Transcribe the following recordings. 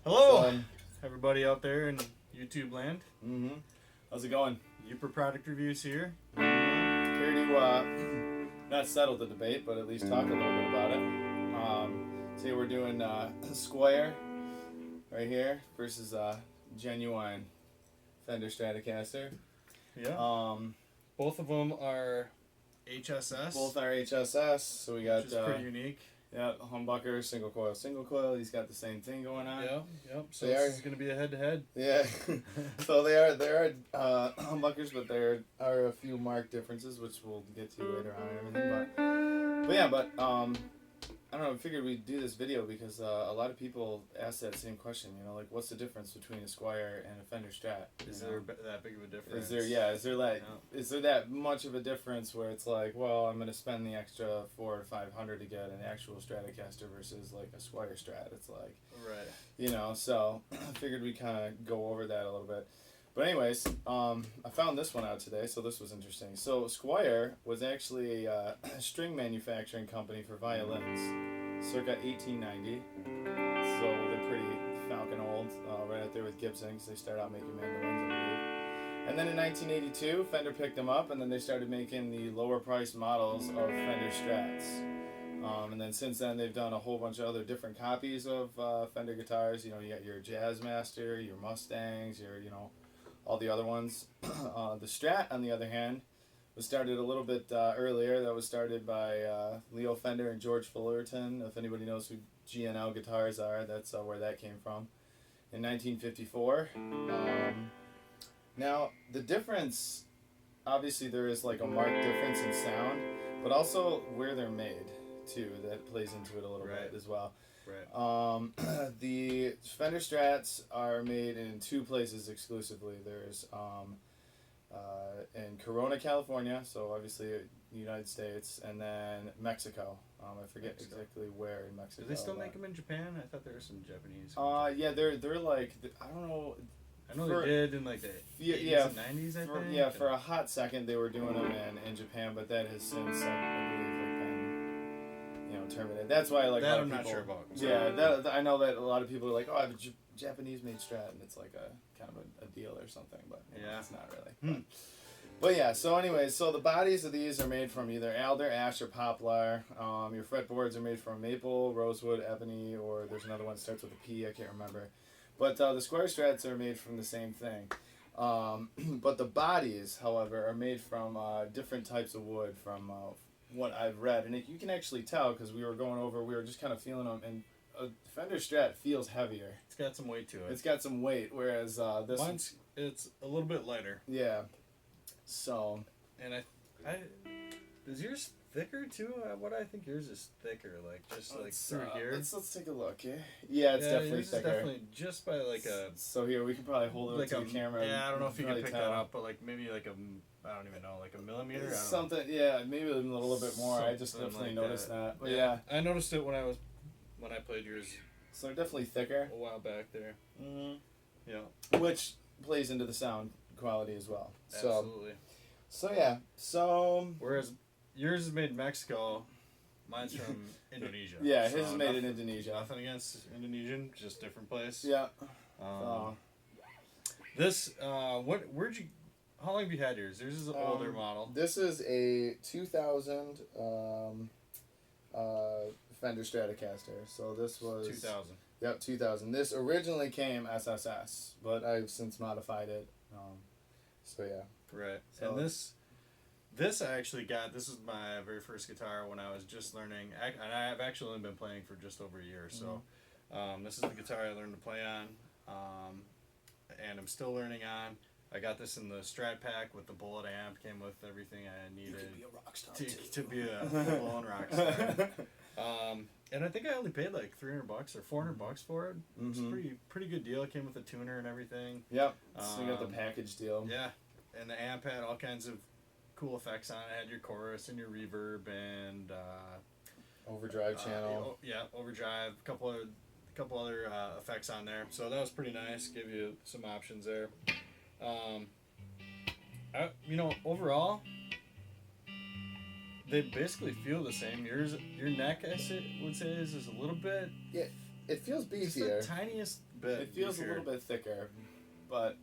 Hello, everybody out there in YouTube land. How's it going? Yooper product reviews here. Here to not settle the debate, but at least talk a little bit about it. Today we're doing Squier right here versus genuine Fender Stratocaster. Yeah. Both of them are HSS. Both are HSS, so we got which is pretty unique. Yeah, Humbucker, single coil. He's got the same thing going on. Yep. So this is going to be a head-to-head. Yeah. So they are humbuckers, but there are a few marked differences, which we'll get to later on and everything. But I don't know. I figured we'd do this video because a lot of people ask that same question. You know, like what's the difference between a Squier and a Fender Strat? Is there that big of a difference? Is there that much of a difference where it's like, well, I'm gonna spend the extra $400 or $500 to get an actual Stratocaster versus like a Squier Strat? It's like, right. You know, so I figured we'd kind of go over that a little bit. But anyways, I found this one out today, so this was interesting. So Squier was actually a string manufacturing company for violins, circa 1890. So they're pretty falcon old, right up there with Gibson, because they started out making mandolins, I believe. And then in 1982, Fender picked them up, and then they started making the lower priced models of Fender Strats. And then since then, they've done a whole bunch of other different copies of Fender guitars. You know, you got your Jazzmaster, your Mustangs, your, you know, all the other ones. The Strat, on the other hand, was started a little bit earlier. That was started by Leo Fender and George Fullerton. If anybody knows who G&L guitars are, that's where that came from. In 1954. Now, the difference, obviously there is like a marked difference in sound, but also where they're made, too. That plays into it a little bit as well. Right. The Fender Strats are made in two places exclusively. There's in Corona, California, so obviously the United States, and then Mexico. I forget exactly where in Mexico. Do they still make them in Japan? I thought there were some Japanese. Yeah, they're like, I don't know. I know they did in like the 80s and 90s, I think. Yeah, for a hot second they were doing them in Japan, but that has since, I believe, terminated. That's why that I'm not sure about. Yeah, I know that a lot of people are like, oh, I have a Japanese made Strat, and it's like a kind of a deal or something, but yeah, it's not really. But yeah, so anyways, so the bodies of these are made from either alder, ash, or poplar. Your fretboards are made from maple, rosewood, ebony, or there's another one that starts with a P, I can't remember. But the Squier Strats are made from the same thing. But the bodies, however, are made from different types of wood from what I've read. And you can actually tell because we were just kind of feeling them, and a Fender Strat feels heavier. It's got some weight to it. It's got some weight, whereas this one's it's a little bit lighter. Yeah. So. And I is yours thicker too? What I think yours is thicker, like just like through here. Let's take a look. Yeah, it's definitely yours thicker. Is definitely just by like a. So here we can probably hold it like to the camera. Yeah, I don't know if you can pick that up, but like maybe like I don't even know, like a millimeter. Something, yeah, maybe a little bit more. I just definitely like noticed that. But yeah, I noticed it when I played yours. So they're definitely thicker. A while back there. Yeah. Which plays into the sound quality as well. Absolutely. So yeah. So whereas yours is made in Mexico, mine's from Indonesia. Yeah, his is made in Indonesia. Nothing against Indonesian, just different place. Yeah. This where'd you? How long have you had yours? Yours is an older model. This is a 2000 Fender Stratocaster. So this was 2000. Yep, 2000. This originally came SSS, but I've since modified it. So yeah. Right. So, and this I actually got. This is my very first guitar when I was just learning, and I've actually only been playing for just over a year. So this is the guitar I learned to play on, and I'm still learning on. I got this in the Strat pack with the bullet amp. Came with everything I needed. You could be a rock star to be a full-blown rock star. And I think I only paid like $300 or $400 for it. It's a pretty good deal. It came with a tuner and everything. Yep. So you got the package deal. Yeah, and the amp had all kinds of cool effects on it. It had your chorus and your reverb and overdrive channel. Overdrive. A couple other effects on there. So that was pretty nice. Give you some options there. Overall, they basically feel the same. Your neck, would say, is a little bit it feels Just beefier. the tiniest bit. It feels beefier. a little bit thicker, but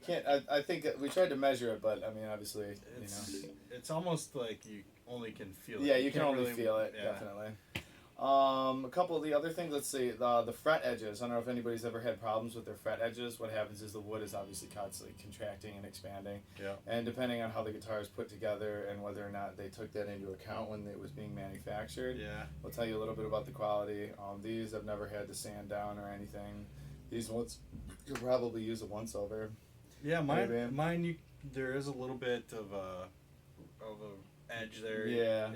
I think that we tried to measure it, but I mean, obviously, It's almost like you only can feel it. Yeah, you can can't only really feel it, yeah. definitely. A couple of the other things, let's see, the fret edges. I don't know if anybody's ever had problems with their fret edges. What happens is the wood is obviously constantly contracting and expanding. Yeah. And depending on how the guitar is put together and whether or not they took that into account when it was being manufactured, Yeah. I'll tell you a little bit about the quality. These I've never had to sand down or anything. These ones, you'll probably use a once over. Yeah, Maybe. mine. There is a little bit of a edge there. Yeah.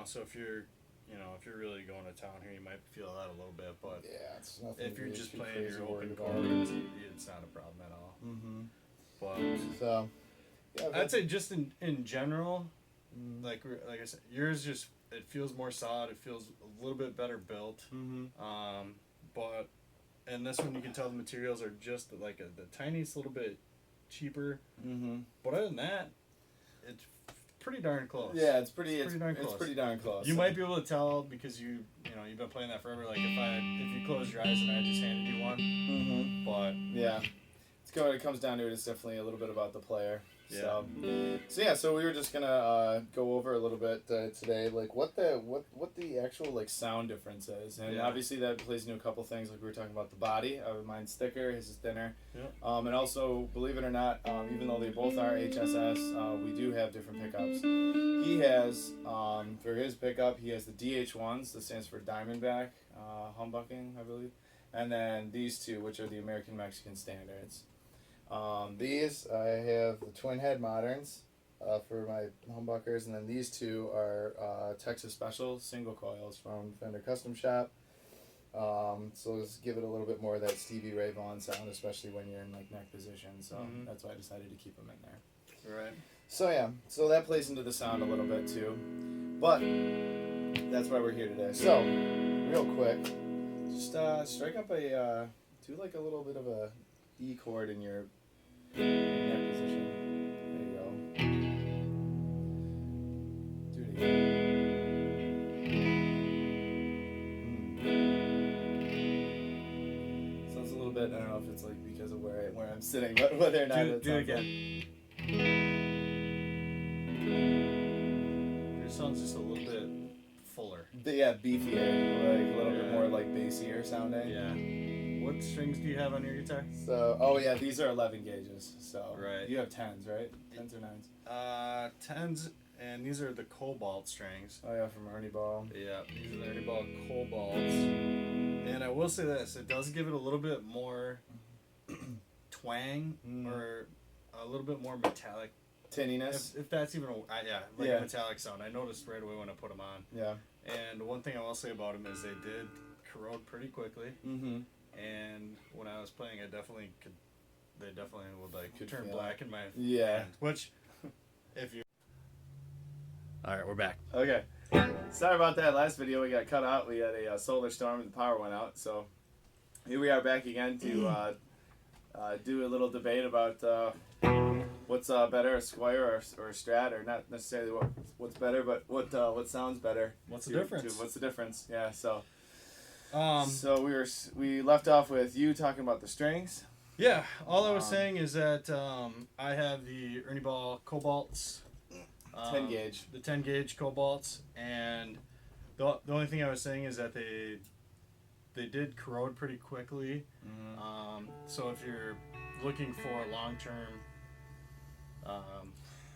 So if you're really going to town here, you might feel that a little bit. But Yeah, it's nothing. if you're just playing crazy your open worried chord, about. it's not a problem at all. Mm-hmm. But So, yeah, I'd say just in general, like I said, yours just it feels more solid. It feels a little bit better built. Mm-hmm. But and this one you can tell the materials are just like the tiniest little bit cheaper. Mm-hmm. But other than that, it's pretty darn close. Yeah, it's pretty darn close. close. It's pretty darn close. You might be able to tell because you've been playing that forever. Like if you close your eyes and I just handed you one. Mm-hmm. But yeah, it comes down to it. It's definitely a little bit about the player. Yeah. So we were just gonna go over a little bit today, like what the actual like sound difference is, and obviously that plays into a couple things. Like we were talking about the body. Mine's thicker, his is thinner. Yeah. And also, believe it or not, even though they both are HSS, we do have different pickups. He has for his pickup, he has the DH1s. That stands for Diamondback humbucking, I believe, and then these two, which are the American Mexican standards. These I have the twin head moderns for my humbuckers, and then these two are Texas Special single coils from Fender Custom Shop. So let's give it a little bit more of that Stevie Ray Vaughan sound, especially when you're in like neck position. So that's why I decided to keep them in there. Right. So yeah, so that plays into the sound a little bit too, but that's why we're here today. So real quick, just strike up a do like a little bit of a E chord in your neck position. There you go. Do it again. Sounds a little bit. I don't know if it's like because of where I'm sitting, but whether or not Do it again. Your sounds just a little bit fuller. Yeah, beefier, like a little bit more like bassier sounding. Yeah. What strings do you have on your guitar? So, these are 11 gauges. So, right. You have 10s, right? 10s or 9s? 10s, and these are the Cobalt strings. Oh yeah, from Ernie Ball. Yeah, these are the Ernie Ball Cobalts. And I will say this, it does give it a little bit more twang, or a little bit more metallic. Tinniness. If that's even a metallic sound. I noticed right away when I put them on. Yeah. And one thing I will say about them is they did corrode pretty quickly. Mm-hmm. And when I was playing, they definitely would like turn feel black in my Yeah. hands. Which, if you. All right, we're back. Okay. Sorry about that. Last video we got cut out. We had a solar storm and the power went out. So here we are back again to do a little debate about what's better, a Squier or a Strat, or not necessarily what's better, but what sounds better. What's the difference? What's the difference? Yeah. So. So we left off with you talking about the strings. Yeah, all I was saying is that I have the Ernie Ball Cobalts. 10 gauge. The 10 gauge Cobalts, and the only thing I was saying is that they did corrode pretty quickly. Mm-hmm. So if you're looking for long-term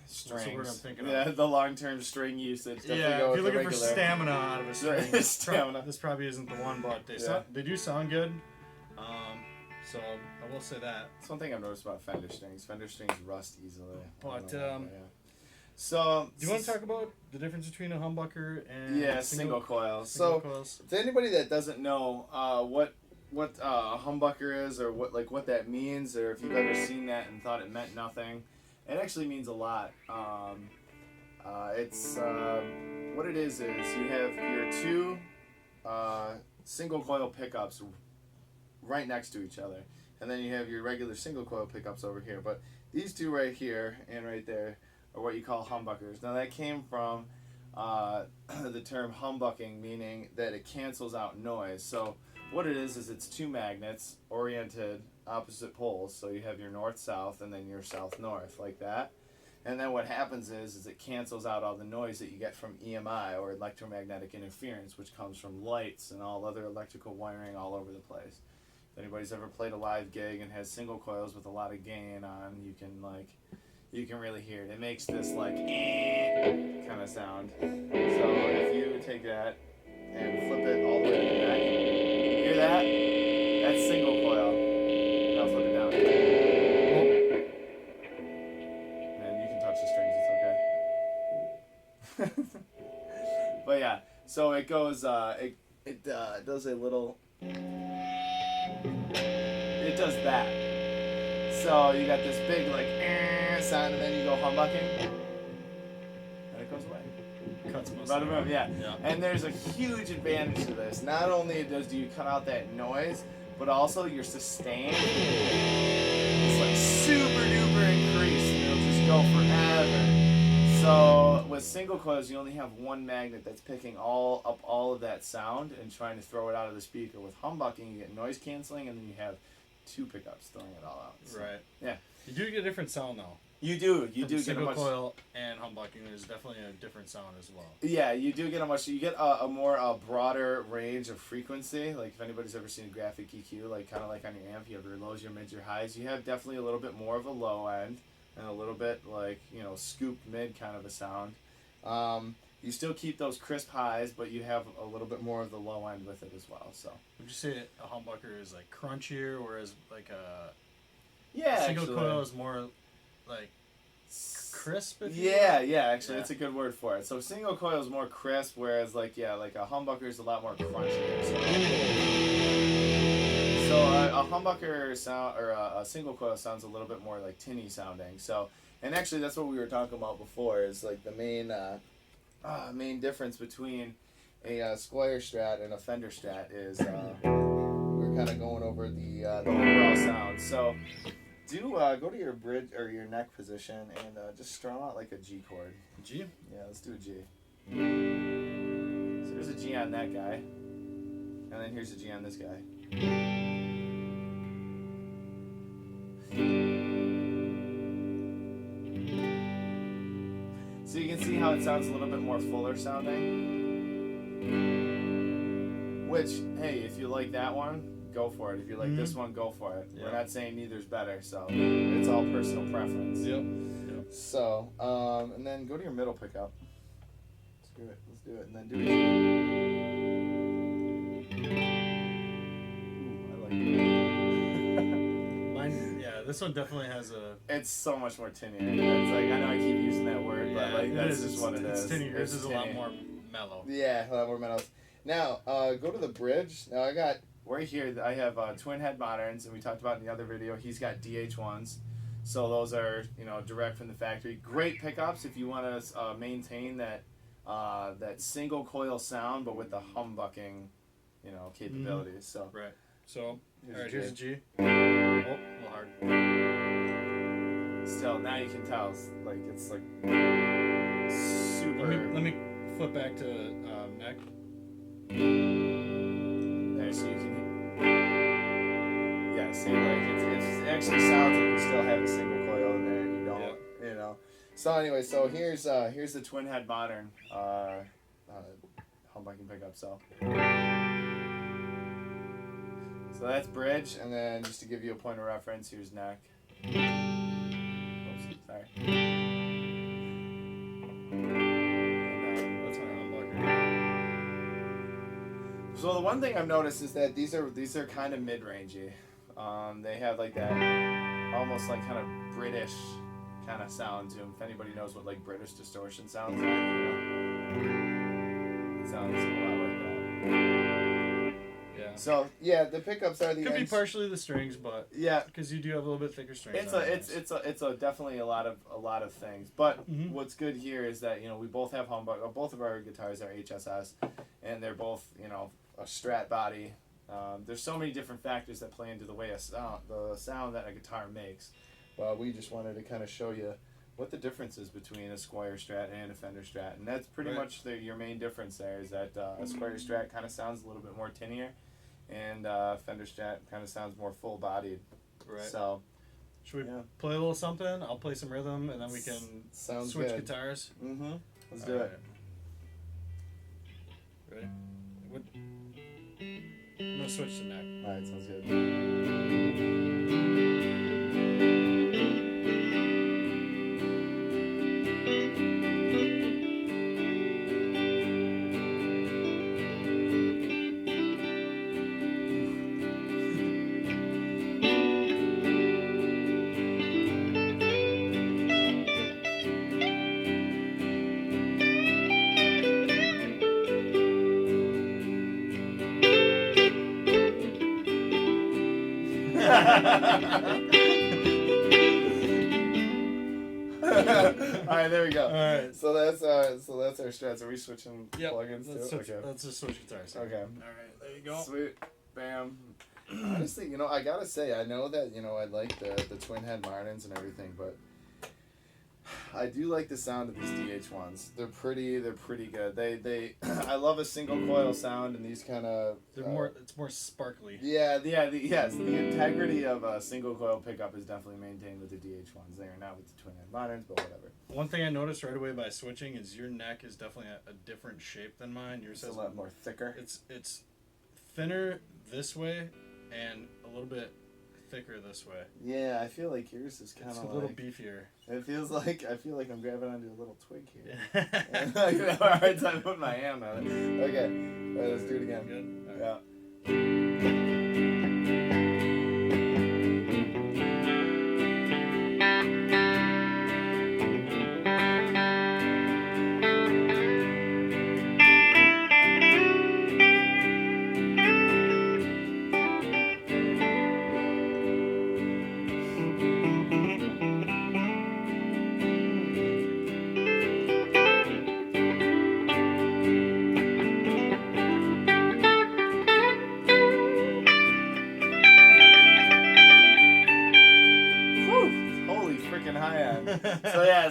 strings, what's the word I'm thinking of? The long-term string usage. If you're looking for stamina out of a string, stamina. This probably isn't the one, but they do sound good. So I will say that. That's one thing I've noticed about Fender strings. Fender strings rust easily. But so do you want to talk about the difference between a humbucker and single coil? Coils? To anybody that doesn't know what a humbucker is, or what that means, or if you've ever seen that and thought it meant nothing, it actually means a lot. It's what it is you have your two single coil pickups right next to each other, and then you have your regular single coil pickups over here. But these two right here and right there are what you call humbuckers. Now that came from the term humbucking, meaning that it cancels out noise. So what it is it's two magnets oriented opposite poles. So you have your north-south and then your south-north, like that. And then what happens is it cancels out all the noise that you get from EMI, or electromagnetic interference, which comes from lights and all other electrical wiring all over the place. If anybody's ever played a live gig and has single coils with a lot of gain on, you can really hear it. It makes this like kind of sound. So if you take that and flip it all the way to the back, hear that? That's single coil. Now flip it down. And you can touch the strings, it's okay. But yeah, so it goes, it does a little, it does that. So you got this big like sound, and then you go humbucking, and it goes away. Cuts most About of a room, it. yeah. Yeah. And there's a huge advantage to this. Not only do you cut out that noise, but also your sustain is like super duper increased, and it'll just go forever. So with single coils, you only have one magnet that's picking all of that sound and trying to throw it out of the speaker. With humbucking, you get noise canceling, and then you have two pickups throwing it all out. So, Right. yeah. You do get a different sound though. You do get a single much coil and humbucking. There's definitely a different sound as well. Yeah, you do get you get a more broader range of frequency. Like if anybody's ever seen a graphic EQ, like kind of like on your amp, you have your lows, your mids, your highs. You have definitely a little bit more of a low end and a little bit like scooped mid kind of a sound. You still keep those crisp highs, but you have a little bit more of the low end with it as well. So would you say a humbucker is like crunchier, whereas like a single actually, coil is more like crisp? If you actually, it's a good word for it. So single coil is more crisp, whereas like a humbucker is a lot more crunchier. So a humbucker sound or a single coil sounds a little bit more like tinny sounding. So, and actually that's what we were talking about before, is like the main difference between a Squier Strat and a Fender Strat is we're kind of going over the overall sound. So go to your bridge or your neck position and just strum out like a G chord. G? Yeah, let's do a G. So there's a G on that guy, and then here's a G on this guy. So you can see how it sounds a little bit more fuller sounding. Which, hey, if you like that one, go for it. If you like this one, go for it. Yeah. We're not saying neither's better, so it's all personal preference. Yep. So, and then go to your middle pickup. Let's do it, and then do it. Ooh, I like it. This one definitely has a. It's so much more tinny. It's like, I know I keep using that word, but like that's just what it is. It's tinny. Yours is a lot tinny. more mellow. Yeah, a lot more mellow. Now, go to the bridge. Now I got right here. I have twin head moderns, and we talked about in the other video. He's got DH1s, so those are direct from the factory. Great pickups if you want to maintain that single coil sound, but with the humbucking, capabilities. So right. So here's a G. Oh, a little hard. Still, now you can tell it's like super. Let me flip back to neck. There, so you can. Yeah, see, like it actually sounds like you still have a single coil in there, and you don't. Yep. So anyway, so here's the twin head modern humbucking pickup. So that's bridge, and then just to give you a point of reference, here's neck. Oops, sorry. That's my humbucker. So the one thing I've noticed is that these are kind of mid-rangey. They have like that almost like kind of British kind of sound to them. If anybody knows what like British distortion sounds like, it sounds a lot like that. Yeah. So yeah, the pickups are the Could be ends. partially the strings, but Yeah, because you do have a little bit thicker strings. it's definitely a lot of things. But Mhm. what's good here is that we both have humbucker. Both of our guitars are HSS, and they're both a Strat body. There's so many different factors that play into the way the sound that a guitar makes. But we just wanted to kind of show you what the difference is between a Squier Strat and a Fender Strat, and that's pretty much your main difference there. Is that a Squier Strat kind of sounds a little bit more tinnier, and Fender Strat kind of sounds more full bodied. Right. So should we play a little something? I'll play some rhythm, and then we can switch good. guitars. Mm-hmm. Let's do it. Ready? What? I'm gonna switch to neck. All right, sounds good. Alright, there we go. Alright. So that's our strats. Are we switching plugins let's too? switch, let's just switch guitars. Okay. Alright, there you go. Sweet. Bam. Honestly, I gotta say, I know that, I like the twin head Martins and everything, but I do like the sound of these DH ones. They're pretty good. They I love a single coil sound, and these kind of it's more sparkly. yes, the integrity of a single coil pickup is definitely maintained with the DH ones. They are not with the twin head Martins, but whatever. One thing I noticed right away by switching is your neck is definitely a different shape than mine. Yours It's a lot more thicker. It's thinner this way and a little bit thicker this way. Yeah, I feel like yours is kind of a little beefier. It feels like I feel like I'm grabbing onto a little twig here. Yeah. I have a hard time putting my hand on it. Okay, all right, let's do it again. Good. Yeah.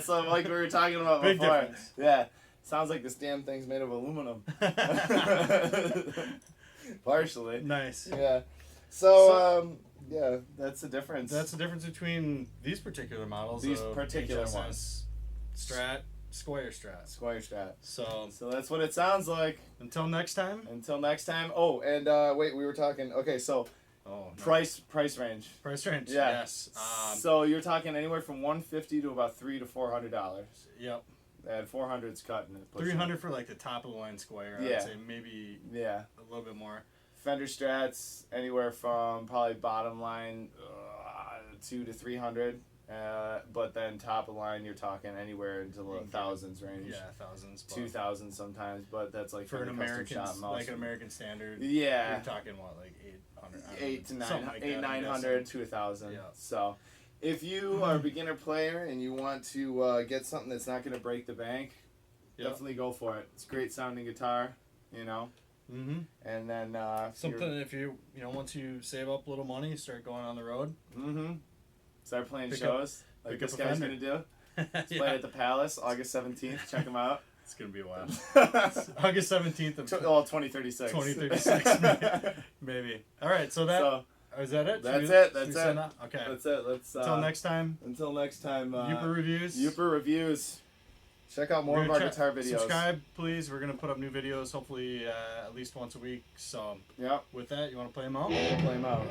So like we were talking about Big before. difference. Yeah. Sounds like this damn thing's made of aluminum. Partially. Nice. Yeah. So yeah, that's the difference. That's the difference between these particular models. These of particular HSS, ones. Squier Strat. Squier Strat. So that's what it sounds like. Until next time. Oh, and wait, we were talking. Okay, so price range. Price range. Yeah. Yes. So you're talking anywhere from $150 to about $300 to $400. Yep. And 400's cutting it. $300 for like the top of the line Squier. I would say maybe a little bit more. Fender Strats anywhere from probably bottom line $200 to $300. But then top of line, you're talking anywhere into the thousands range. Yeah, thousands. 2,000 sometimes, but that's like for an American, like an American standard. Yeah, you're talking what, like 900 to 1,000. Yeah. So, if you are a beginner player and you want to get something that's not going to break the bank, definitely go for it. It's a great sounding guitar, Mm-hmm. And then if you once you save up a little money, start going on the road. Mm-hmm. Start playing shows like this guy's going to do. Let's play at the Palace, August 17th. Check him out. It's going to be a while. August 17th of 2036. 2036, maybe. All right, is that it? That's it. Okay. That's it. Let's until next time. Yooper Reviews. Yooper Reviews. Check out more of our guitar videos. Subscribe, please. We're going to put up new videos, hopefully at least once a week. So, with that, you want to play them out? Play them out.